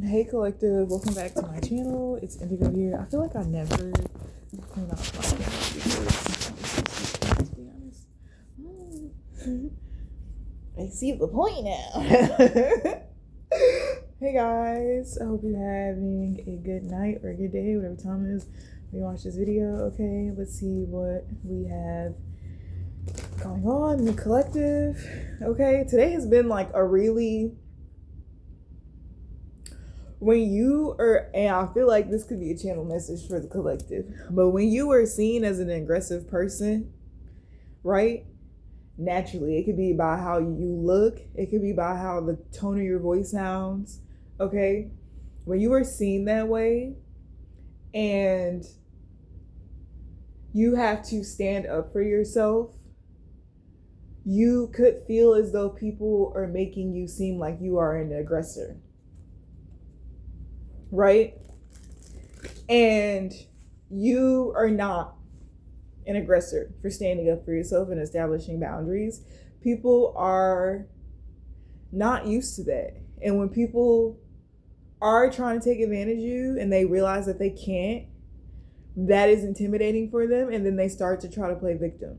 Hey collective, welcome back to my channel. It's Indigo here. I feel like I never clean off my camera because to be honest. I see the point now. Hey guys, I hope you're having a good night or a good day, whatever time it is when you watch this video. Okay, let's see what we have going on in the collective. Okay, today has been like a really, when you are, and I feel like this could be a channel message for the collective, but when you are seen as an aggressive person, right? Naturally, it could be by how you look, it could be by how the tone of your voice sounds, okay? When you are seen that way and you have to stand up for yourself, you could feel as though people are making you seem like you are an aggressor. Right? And you are not an aggressor for standing up for yourself and establishing boundaries. People are not used to that. And when people are trying to take advantage of you and they realize that they can't, that is intimidating for them. And then they start to try to play victim.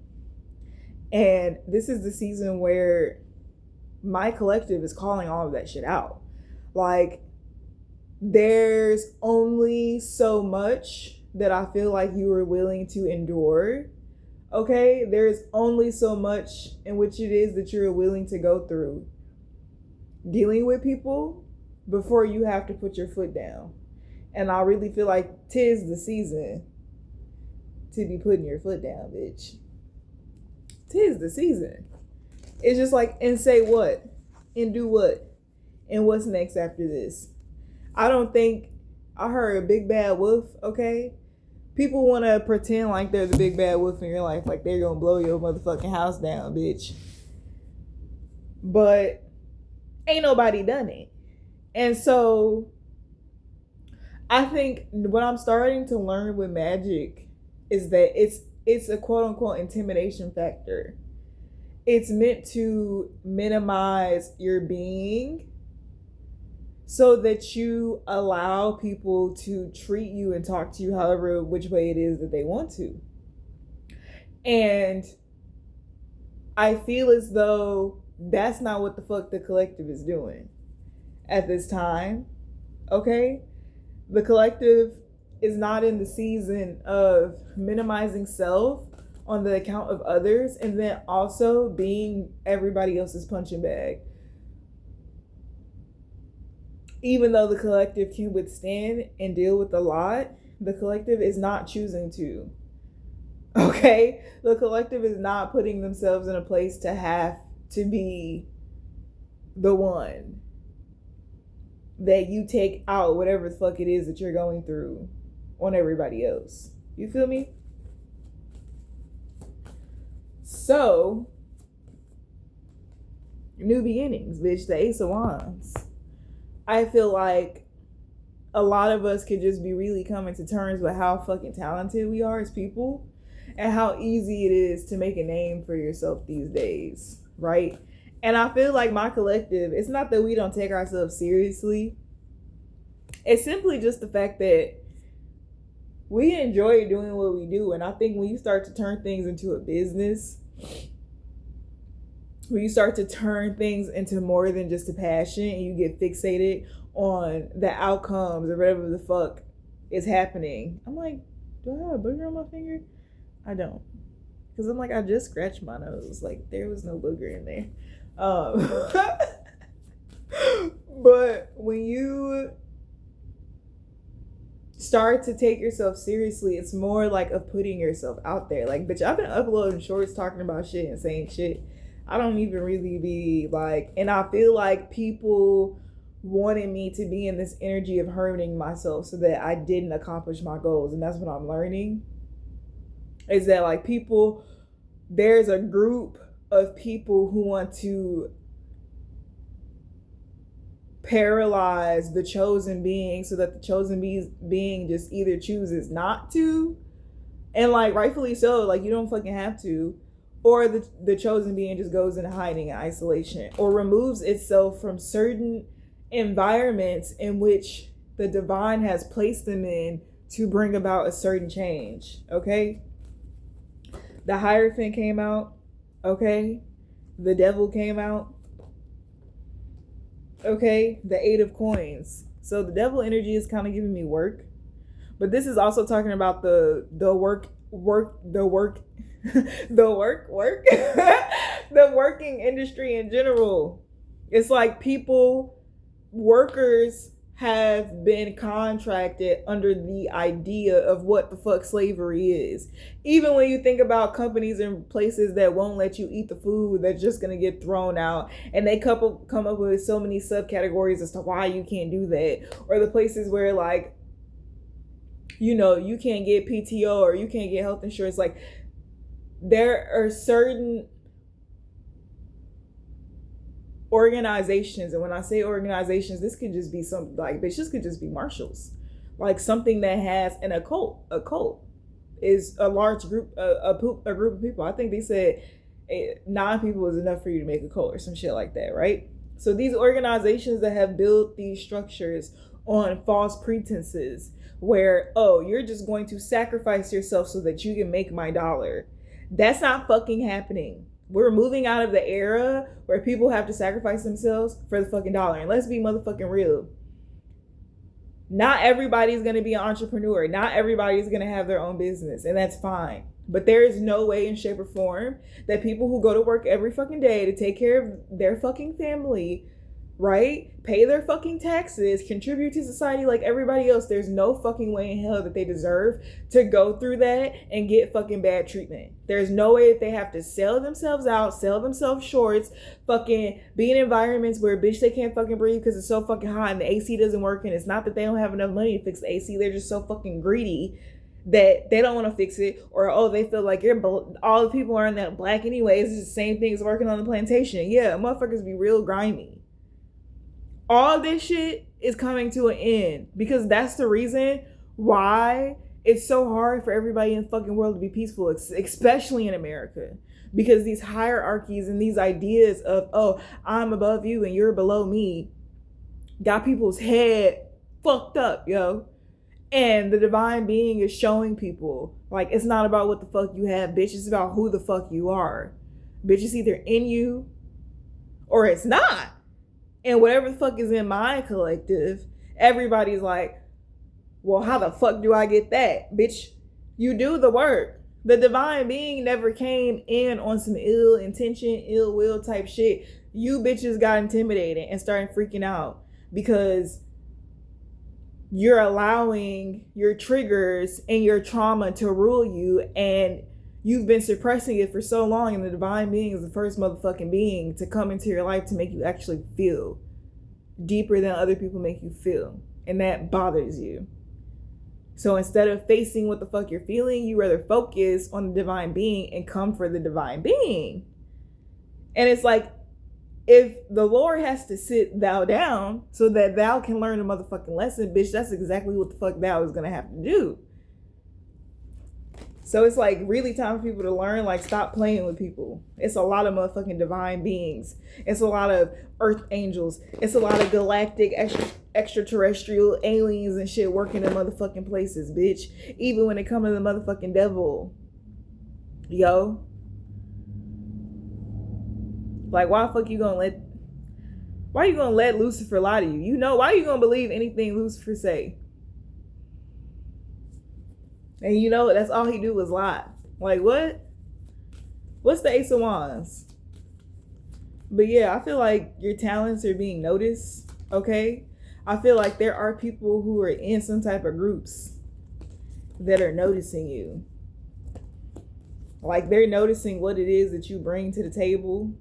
And this is the season where my collective is calling all of that shit out. Like, there's only so much that I feel like you are willing to endure. Okay? There's only so much in which it is that you're willing to go through dealing with people before you have to put your foot down. And I really feel like 'tis the season to be putting your foot down, bitch. 'Tis the season. It's just like, and say what? And do what? And what's next after this? I don't think I heard a big bad wolf, okay? People want to pretend like they're the big bad wolf in your life, like they're going to blow your motherfucking house down, bitch. But ain't nobody done it. And so I think what I'm starting to learn with magic is that it's a quote unquote intimidation factor. It's meant to minimize your being so that you allow people to treat you and talk to you however which way it is that they want to. And I feel as though that's not what the fuck the collective is doing at this time. Okay? The collective is not in the season of minimizing self on the account of others and then also being everybody else's punching bag. Even though the collective can withstand and deal with a lot, the collective is not choosing to. Okay? The collective is not putting themselves in a place to have to be the one that you take out whatever the fuck it is that you're going through on everybody else. You feel me? So, new beginnings, bitch. The Ace of Wands. I feel like a lot of us could just be really coming to terms with how fucking talented we are as people and how easy it is to make a name for yourself these days, right? And I feel like my collective, it's not that we don't take ourselves seriously. It's simply just the fact that we enjoy doing what we do. And I think when you start to turn things into a business, when you start to turn things into more than just a passion and you get fixated on the outcomes or whatever the fuck is happening. I'm like, do I have a booger on my finger? I don't. Because I'm like, I just scratched my nose. Like, there was no booger in there. But when you start to take yourself seriously, it's more like of putting yourself out there. Like, bitch, I've been uploading shorts talking about shit and saying shit. I don't even really be like, and I feel like people wanted me to be in this energy of hurting myself so that I didn't accomplish my goals. And that's what I'm learning is that like people, there's a group of people who want to paralyze the chosen being so that the chosen being just either chooses not to, and like rightfully so, like you don't fucking have to, or the chosen being just goes into hiding and isolation or removes itself from certain environments in which the divine has placed them in to bring about a certain change. Okay? The Hierophant came out. Okay? The Devil came out. Okay? The Eight of Coins. So the devil energy is kind of giving me work. But this is also talking about the work the working industry in general. It's like workers have been contracted under the idea of what the fuck slavery is. Even when you think about companies and places that won't let you eat the food that's just gonna get thrown out, and they come up with so many subcategories as to why you can't do that, or the places where like, you know, you can't get PTO or you can't get health insurance. Like, there are certain organizations, and when I say organizations, this could just be something like, bitch, this could just be Marshalls, like something that has an occult. A cult is a large group, a group of people. I think they said 9 people is enough for you to make a cult or some shit like that, right? So these organizations that have built these structures on false pretenses, where, oh, you're just going to sacrifice yourself so that you can make my dollar. That's not fucking happening. We're moving out of the era where people have to sacrifice themselves for the fucking dollar. And let's be motherfucking real. Not everybody's going to be an entrepreneur. Not everybody's going to have their own business. And that's fine. But there is no way in shape or form that people who go to work every fucking day to take care of their fucking family, right? Pay their fucking taxes, contribute to society like everybody else. There's no fucking way in hell that they deserve to go through that and get fucking bad treatment. There's no way that they have to sell themselves out, sell themselves shorts, fucking be in environments where, bitch, they can't fucking breathe because it's so fucking hot and the AC doesn't work. And it's not that they don't have enough money to fix the AC. They're just so fucking greedy that they don't want to fix it, or, oh, they feel like all the people aren't that black anyways. It's the same thing as working on the plantation. Yeah, motherfuckers be real grimy. All this shit is coming to an end, because that's the reason why it's so hard for everybody in the fucking world to be peaceful, especially in America. Because these hierarchies and these ideas of, oh, I'm above you and you're below me, got people's head fucked up, yo. And the divine being is showing people, like, it's not about what the fuck you have, bitch. It's about who the fuck you are. Bitch, it's either in you or it's not. And whatever the fuck is in my collective, everybody's like, well, how the fuck do I get that? Bitch, you do the work. The divine being never came in on some ill intention, ill will type shit. You bitches got intimidated and started freaking out because you're allowing your triggers and your trauma to rule you, and you've been suppressing it for so long, and the divine being is the first motherfucking being to come into your life to make you actually feel deeper than other people make you feel. And that bothers you. So instead of facing what the fuck you're feeling, you rather focus on the divine being and come for the divine being. And it's like, if the Lord has to sit thou down so that thou can learn a motherfucking lesson, bitch, that's exactly what the fuck thou is gonna have to do. So it's like really time for people to learn, like, stop playing with people. It's a lot of motherfucking divine beings. It's a lot of earth angels. It's a lot of galactic extraterrestrial aliens and shit working in motherfucking places, bitch. Even when it comes to the motherfucking devil. Yo. Like, why the fuck you gonna let Lucifer lie to you? You know, why you gonna believe anything Lucifer say? And you know, that's all he do is lie. Like, what? What's the Ace of Wands? But yeah, I feel like your talents are being noticed, okay? I feel like there are people who are in some type of groups that are noticing you. Like, they're noticing what it is that you bring to the table.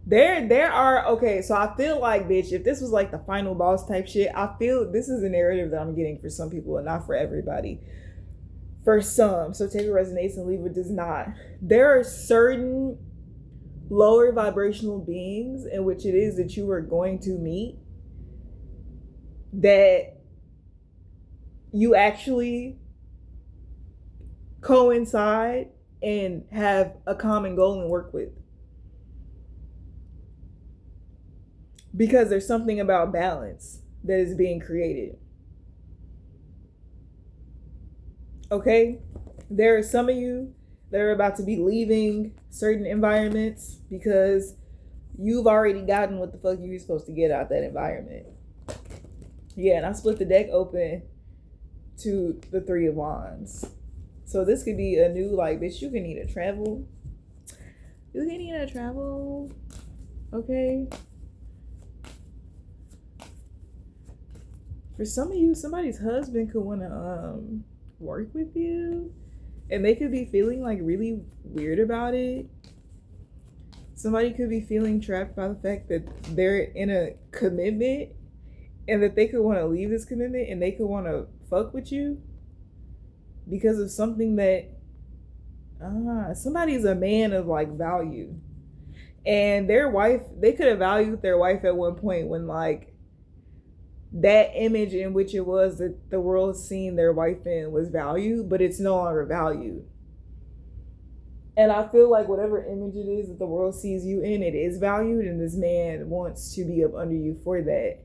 There are, okay, so I feel like, bitch, if this was like the final boss type shit, I feel this is a narrative that I'm getting for some people and not for everybody. For some, so take it resonates and leave it does not. There are certain lower vibrational beings in which it is that you are going to meet that you actually coincide and have a common goal and work with. because there's something about balance that is being created. Okay? There are some of you that are about to be leaving certain environments because you've already gotten what the fuck you were supposed to get out that environment. Yeah, and I split the deck open to the Three of Wands. So this could be a new, like, bitch, you can need to travel. You can need to travel. Okay? For some of you, somebody's husband could want to work with you. And they could be feeling like really weird about it. Somebody could be feeling trapped by the fact that they're in a commitment and that they could want to leave this commitment and they could want to fuck with you because of something that somebody's a man of like value. And their wife, they could have valued their wife at one point when like that image in which it was that the world seen their wife in was valued, but it's no longer valued. And I feel like whatever image it is that the world sees you in, it is valued, and this man wants to be up under you for that.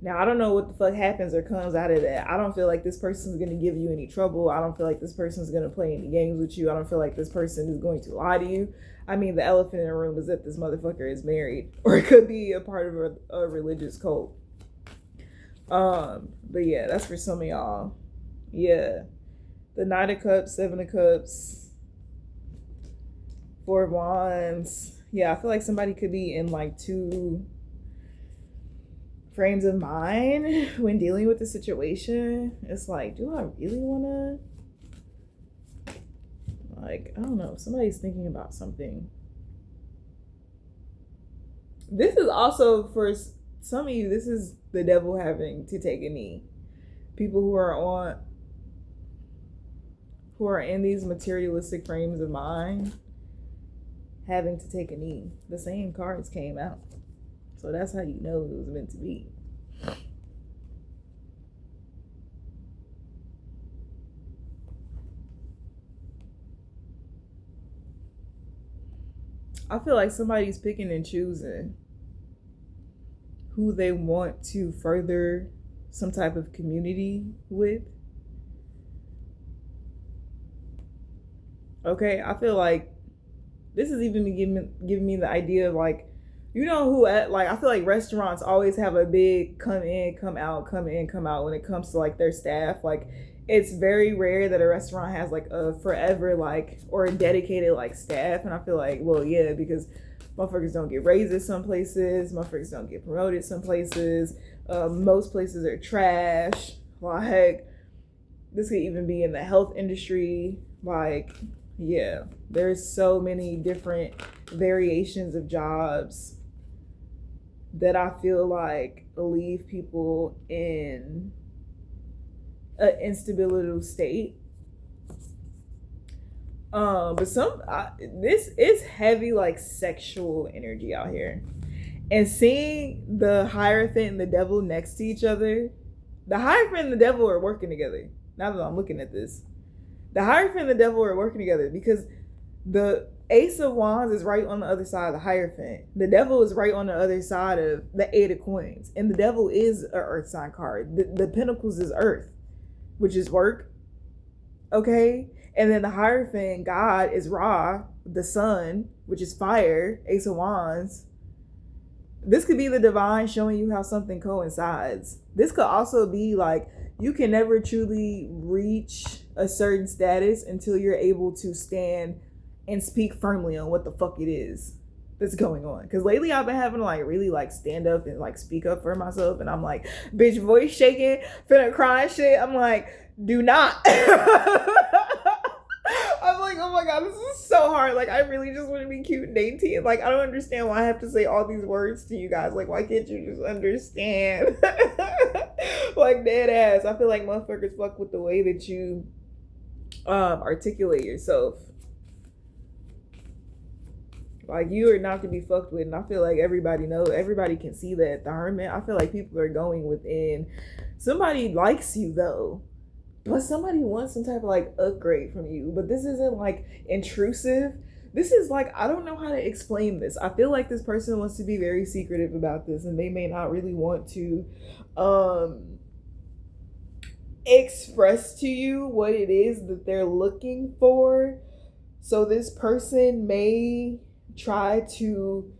Now, I don't know what the fuck happens or comes out of that. I don't feel like this person's going to give you any trouble. I don't feel like this person's going to play any games with you. I don't feel like this person is going to lie to you. I mean, the elephant in the room is that this motherfucker is married, or it could be a part of a religious cult. But yeah, that's for some of y'all. Yeah. The Knight of Cups, Seven of Cups, Four of Wands. Yeah, I feel like somebody could be in like two frames of mind when dealing with the situation. It's like, do I really want to? Like, I don't know. Somebody's thinking about something. This is also for some of you, this is the devil having to take a knee. People who are in these materialistic frames of mind having to take a knee. The same cards came out. So that's how you know it was meant to be. I feel like somebody's picking and choosing who they want to further some type of community with. Okay, I feel like this is even giving me the idea of like, you know who at like, I feel like restaurants always have a big come in, come out, come in, come out when it comes to like their staff. Like, it's very rare that a restaurant has like a forever like or a dedicated like staff. And I feel like, well, yeah, because motherfuckers don't get raises some places, motherfuckers don't get promoted some places, most places are trash. Like, this could even be in the health industry. Like, yeah, there's so many different variations of jobs that I feel like leave people in an instability state. But this is heavy like sexual energy out here. And seeing the Hierophant and the devil next to each other, the Hierophant and the devil are working together. Now that I'm looking at this, the Hierophant and the devil are working together because the Ace of Wands is right on the other side of the Hierophant. The devil is right on the other side of the Eight of Coins. And the devil is an earth sign card. The Pentacles is earth, which is work. Okay? And then the Hierophant God is Ra, the sun, which is fire, Ace of Wands. This could be the divine showing you how something coincides. This could also be like, you can never truly reach a certain status until you're able to stand and speak firmly on what the fuck it is that's going on. Because lately I've been having to like really like stand up and like speak up for myself. And I'm like, bitch, voice shaking, finna cry and shit. I'm like, do not. I'm like, oh my God, this is so hard. Like, I really just want to be cute and dainty. And like, I don't understand why I have to say all these words to you guys. Like, why can't you just understand? Like, dead ass. I feel like motherfuckers fuck with the way that you articulate yourself. Like, you are not to be fucked with. And I feel like everybody can see that. The Hermit, I feel like people are going within. Somebody likes you though. But somebody wants some type of like upgrade from you. But this isn't like intrusive. This is like, I don't know how to explain this. I feel like this person wants to be very secretive about this, and they may not really want to express to you what it is that they're looking for. So this person may try to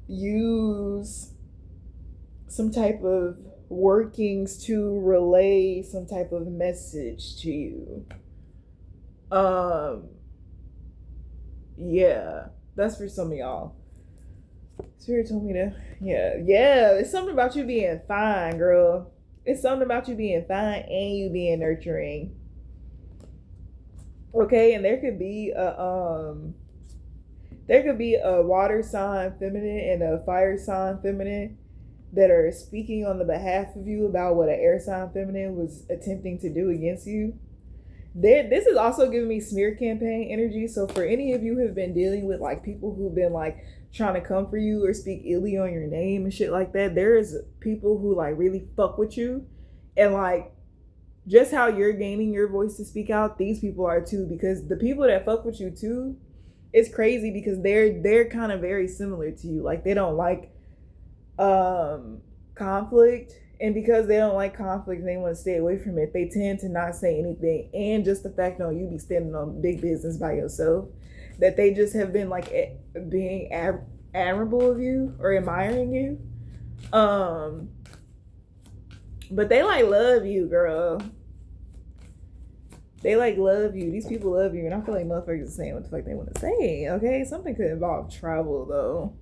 use some type of workings to relay some type of message to you. Yeah, that's for some of y'all. Spirit told me to, yeah, it's something about you being fine, girl. It's something about you being fine and you being nurturing. Okay, and there could be a water sign feminine and a fire sign feminine that are speaking on the behalf of you about what an air sign feminine was attempting to do against you. This is also giving me smear campaign energy. So for any of you who have been dealing with like people who've been like trying to come for you or speak illy on your name and shit like that, there is people who like really fuck with you, and like just how you're gaining your voice to speak out, these people are too, because the people that fuck with you too, it's crazy because they're kind of very similar to you. Like they don't like conflict, and because they don't like conflict and they want to stay away from it, they tend to not say anything. And just the fact that you be standing on big business by yourself, that they just have been like being admirable of you or admiring you. But they like love you, girl. They like love you. These people love you, and I feel like motherfuckers are saying what the fuck they want to say. Okay, something could involve travel though.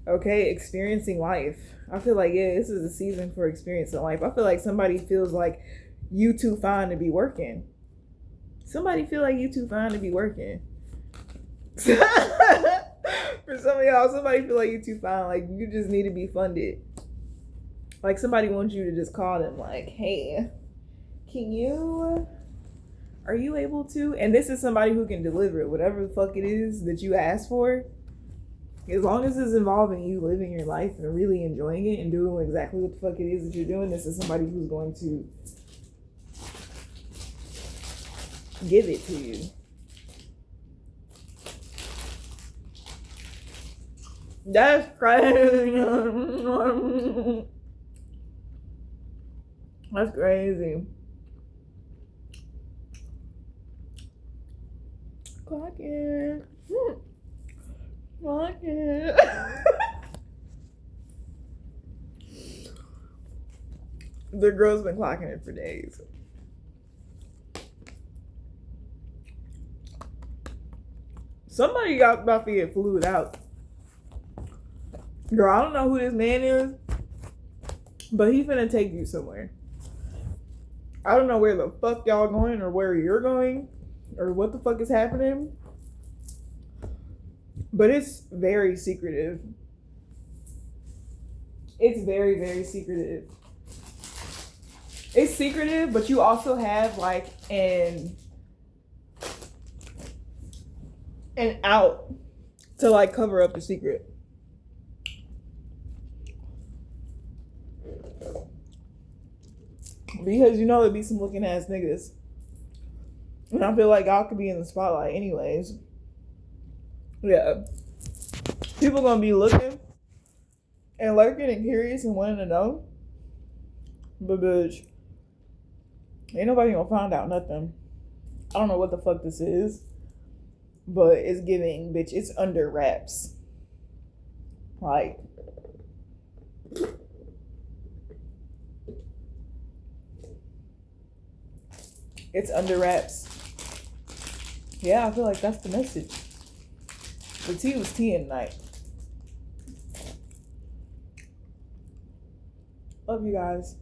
Okay, experiencing life. I feel like, yeah, this is a season for experiencing life. I feel like somebody feels like you too fine to be working. Somebody feel like you too fine to be working. For some of y'all, somebody feel like you too fine. Like you just need to be funded. Like somebody wants you to just call them like, hey, are you able to? And this is somebody who can deliver it, whatever the fuck it is that you ask for. As long as it's involving you living your life and really enjoying it and doing exactly what the fuck it is that you're doing, this is somebody who's going to give it to you. That's crazy. That's crazy. Clock it. Clock it. The girl's been clocking it for days. Somebody got about to get flued out. Girl, I don't know who this man is, but he finna take you somewhere. I don't know where the fuck y'all going or where you're going or what the fuck is happening, but it's very secretive. It's very, very secretive. It's secretive, but you also have like an out to like cover up the secret. Because you know there'd be some looking ass niggas. And I feel like y'all could be in the spotlight anyways. Yeah. People gonna be looking and lurking and curious and wanting to know. But bitch, ain't nobody gonna find out nothing. I don't know what the fuck this is, but it's giving, bitch, it's under wraps. Like, it's under wraps. Yeah, I feel like that's the message. The tea was tea at night. Love you guys.